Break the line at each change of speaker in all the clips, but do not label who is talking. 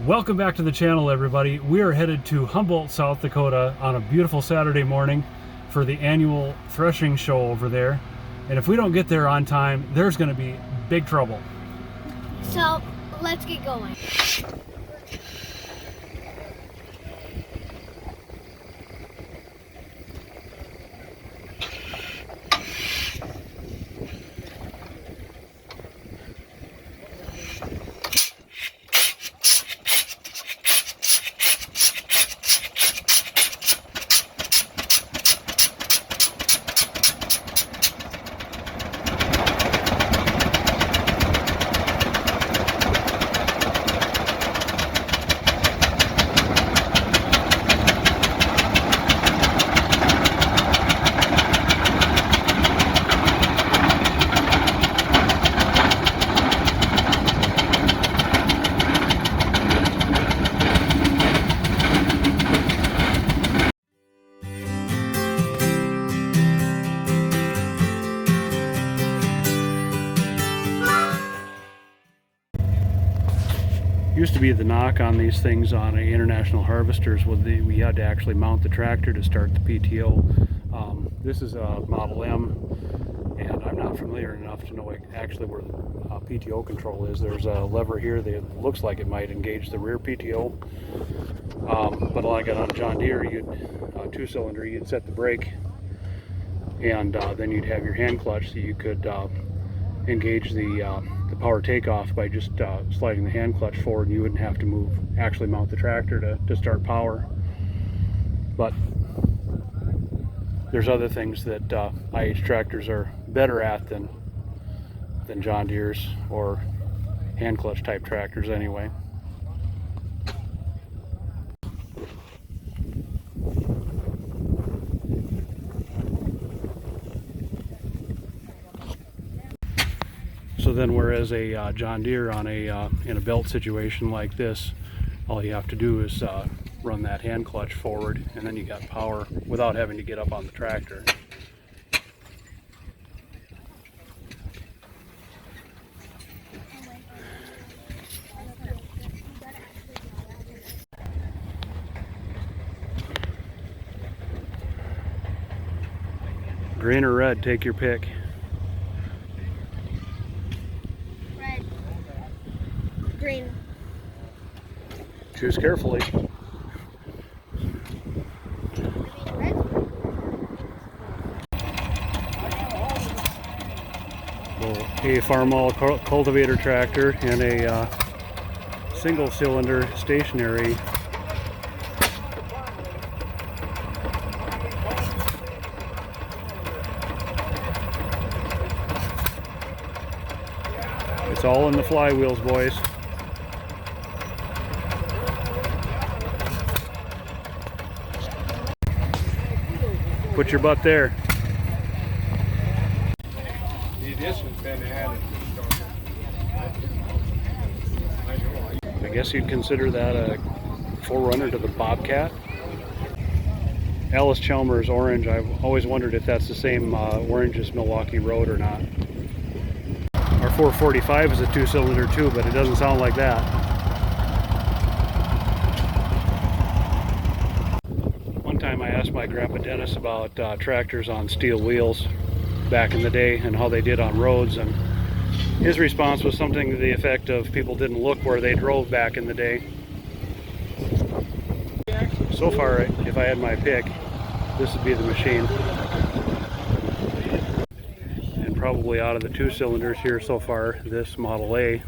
Welcome back to the channel, everybody. We are headed to Humboldt, South Dakota on a beautiful Saturday morning for the annual threshing show over there. And if we don't get there on time, there's going to be big trouble.
So let's get going.
Used to be the knock on these things on international harvesters was we had to actually mount the tractor to start the PTO. This is a Model M, and I'm not familiar enough to know actually where the PTO control is. There's a lever here that looks like it might engage the rear PTO, but like on a John Deere, you'd two-cylinder, you'd set the brake, and then you'd have your hand clutch so you could engage the power takeoff by just sliding the hand clutch forward, and you wouldn't have to actually mount the tractor to start power. But there's other things that IH tractors are better at than John Deere's or hand clutch type tractors anyway. So then, whereas a John Deere on in a belt situation like this, all you have to do is run that hand clutch forward, and then you got power without having to get up on the tractor. Green or red, take your pick.
Green.
Choose carefully. A Farmall cultivator tractor and a single cylinder stationary It's all in the flywheels, boys. Put your butt there. I guess you'd consider that a forerunner to the Bobcat. Alice Chalmers orange. I've always wondered if that's the same orange as Milwaukee Road or not. Our 445 is a two-cylinder too, but it doesn't sound like that. One time I asked my grandpa Dennis about tractors on steel wheels back in the day and how they did on roads, and his response was something to the effect of people didn't look where they drove back in the day. So far, if I had my pick, this would be the machine. And probably out of the two cylinders here so far, this Model A.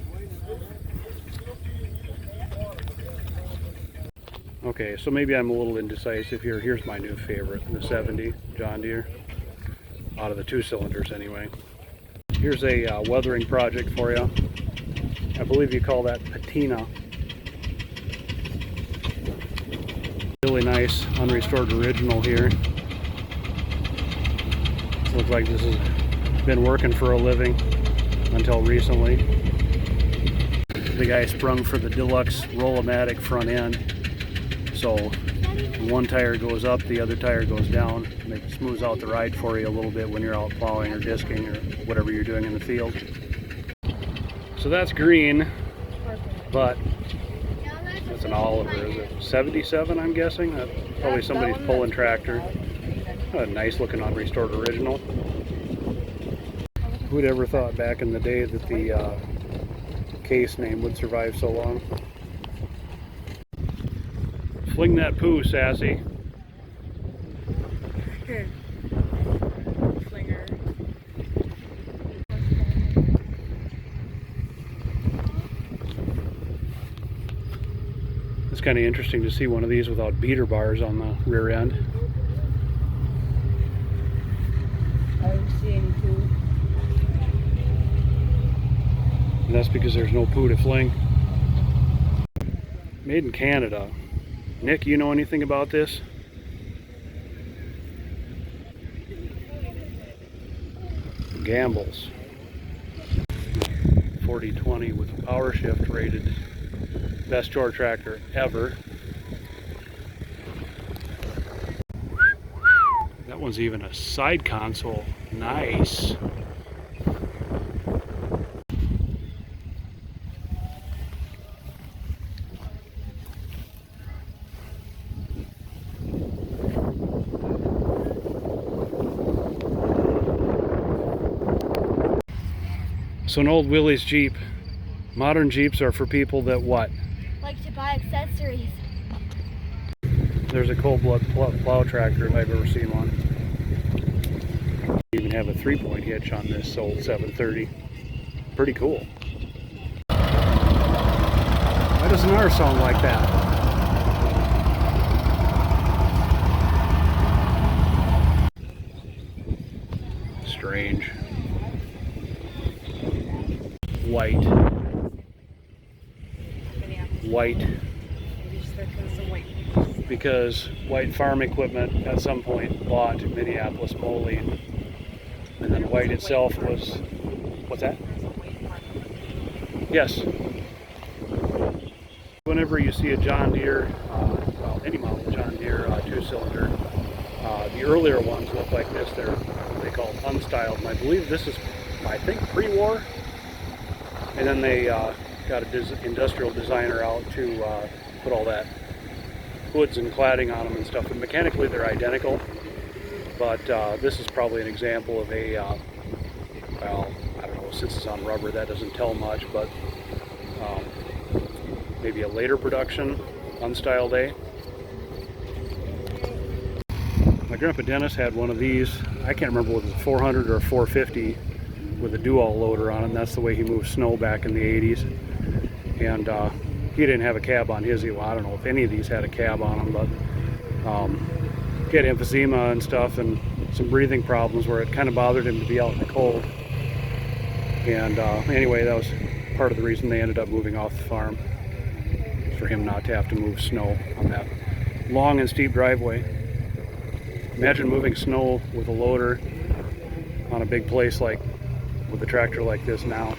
Okay, so maybe I'm a little indecisive here. Here's my new favorite, the 70 John Deere. Out of the two cylinders anyway. Here's a weathering project for you. I believe you call that patina. Really nice unrestored original here. Looks like this has been working for a living until recently. The guy sprung for the deluxe Roll-O-Matic front end. So one tire goes up, the other tire goes down, and it smooths out the ride for you a little bit when you're out plowing or disking or whatever you're doing in the field. So that's green, but That's an Oliver, is it 77, I'm guessing? Probably somebody's pulling tractor. A nice looking unrestored original. Who'd ever thought back in the day that the case name would survive so long? Fling that poo, Sassy.
Flinger.
It's kind of interesting to see one of these without beater bars on the rear end.
I don't see any poo.
And that's because there's no poo to fling. Made in Canada. Nick, you know anything about this? Gambles. 4020 with a power shift rated. Best chore tractor ever. That one's even a side console. Nice. So an old Willys Jeep. Modern Jeeps are for people that what?
Like to buy accessories.
There's a cold-blood plow tractor if I've ever seen one. You even have a 3-point hitch on this old 730. Pretty cool. Why doesn't ours sound like that? Strange. White. White. Because White Farm Equipment at some point bought Minneapolis Moline, and then White itself was, what's that? Yes. Whenever you see a John Deere, well, any model John Deere 2-cylinder, the earlier ones look like this. They're what they call unstyled, and I believe this is, I think, pre-war. And then they got an industrial designer out to put all that hoods and cladding on them and stuff. And mechanically they're identical, but this is probably an example of a, well, I don't know, since it's on rubber that doesn't tell much, but maybe a later production unstyled A. My grandpa Dennis had one of these. I can't remember whether it was a 400 or a 450 with a do-all loader on it, and that's the way he moved snow back in the 80s. And he didn't have a cab on his. Well, I don't know if any of these had a cab on them, but he had emphysema and stuff and some breathing problems where it kind of bothered him to be out in the cold. And anyway, that was part of the reason they ended up moving off the farm, for him not to have to move snow on that long and steep driveway. Imagine moving snow with a loader on a big place like with a tractor like this now.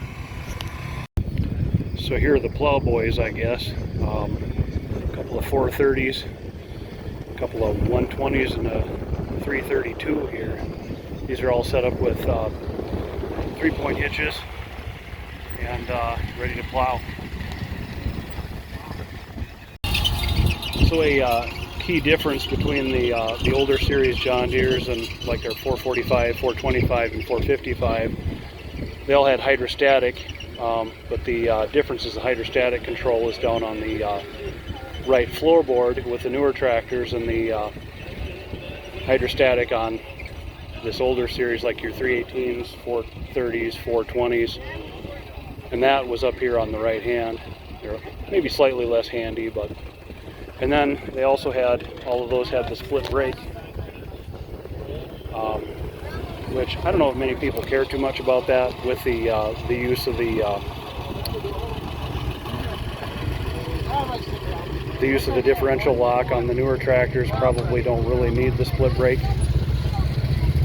So here are the plow boys, I guess. A couple of 430s, a couple of 120s, and a 332 here. These are all set up with 3-point hitches and ready to plow. So a key difference between the older series John Deere's and like their 445, 425, and 455, they all had hydrostatic, but the difference is the hydrostatic control is down on the right floorboard with the newer tractors, and the hydrostatic on this older series like your 318s, 430s, 420s, and that was up here on the right hand. They're maybe slightly less handy, but. And then they also had, all of those had the split brake, which I don't know if many people care too much about that with the use of the differential lock on the newer tractors. Probably don't really need the split brake.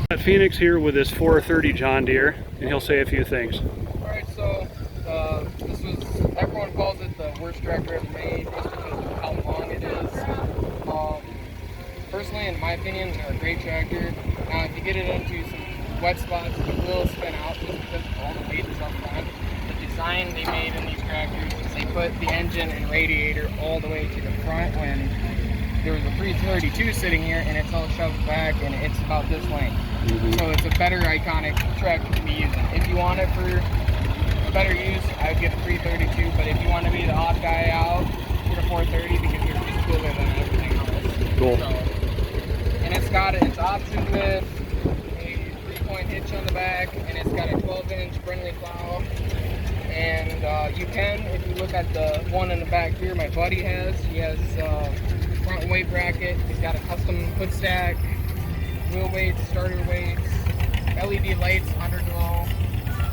Got Phoenix here with his 430 John Deere, and he'll say a few things.
Alright, so this was, everyone calls it the worst tractor ever made just because of how long it is. Personally, in my opinion, they're a great tractor. Now, if you get it into some wet spots, it will spin out just because of all the weight that's up front. The design they made in these tractors is they put the engine and radiator all the way to the front when there was a 332 sitting here and it's all shoved back and it's about this length. So it's a better iconic tractor to be using. If you want it for better use, I would get a 332, but if you want to be the odd guy out, get a 430 because they're just cooler than everything else.
Cool.
So, and it's got its option with a 3-point hitch on the back, and it's got a 12-inch Brindley plow. And you can, if you look at the one in the back here, my buddy has. He has front weight bracket. He's got a custom hood stack, wheel weights, starter weights, LED lights underglow.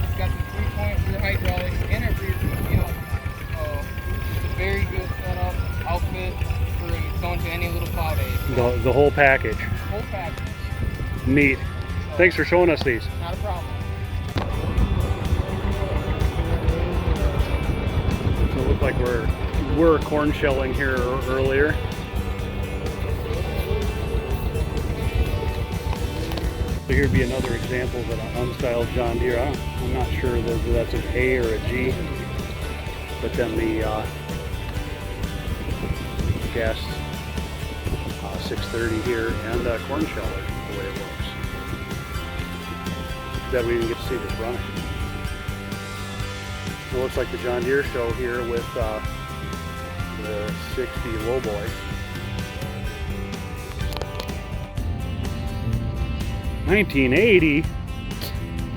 It's got the 3-point rear hydraulics and a rear wheel. So it's a very good setup, outfit for going to any little plow day.
The whole package.
Whole package.
Neat. Thanks for showing us these.
Not a problem.
So it looked like we're corn shelling here earlier. So here'd be another example of an unstyled John Deere. I'm not sure whether that's an A or a G, but then the gas 630 here and corn sheller, the way it looks. That we didn't get to see this running. It looks like the John Deere show here with the 60 lowboy. 1980?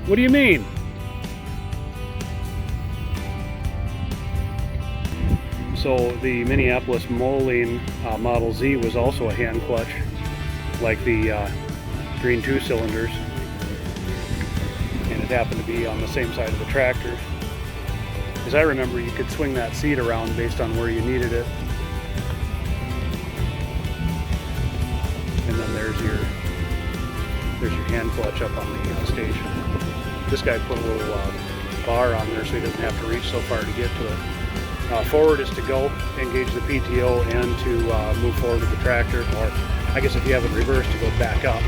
What do you mean? So the Minneapolis Moline Model Z was also a hand clutch, like the green 2 cylinders, and it happened to be on the same side of the tractor. As I remember, you could swing that seat around based on where you needed it. And then there's your hand clutch up on the station. This guy put a little bar on there so he doesn't have to reach so far to get to it. Forward is to go, engage the PTO, and to move forward with the tractor, or I guess if you have it reversed, to go back up.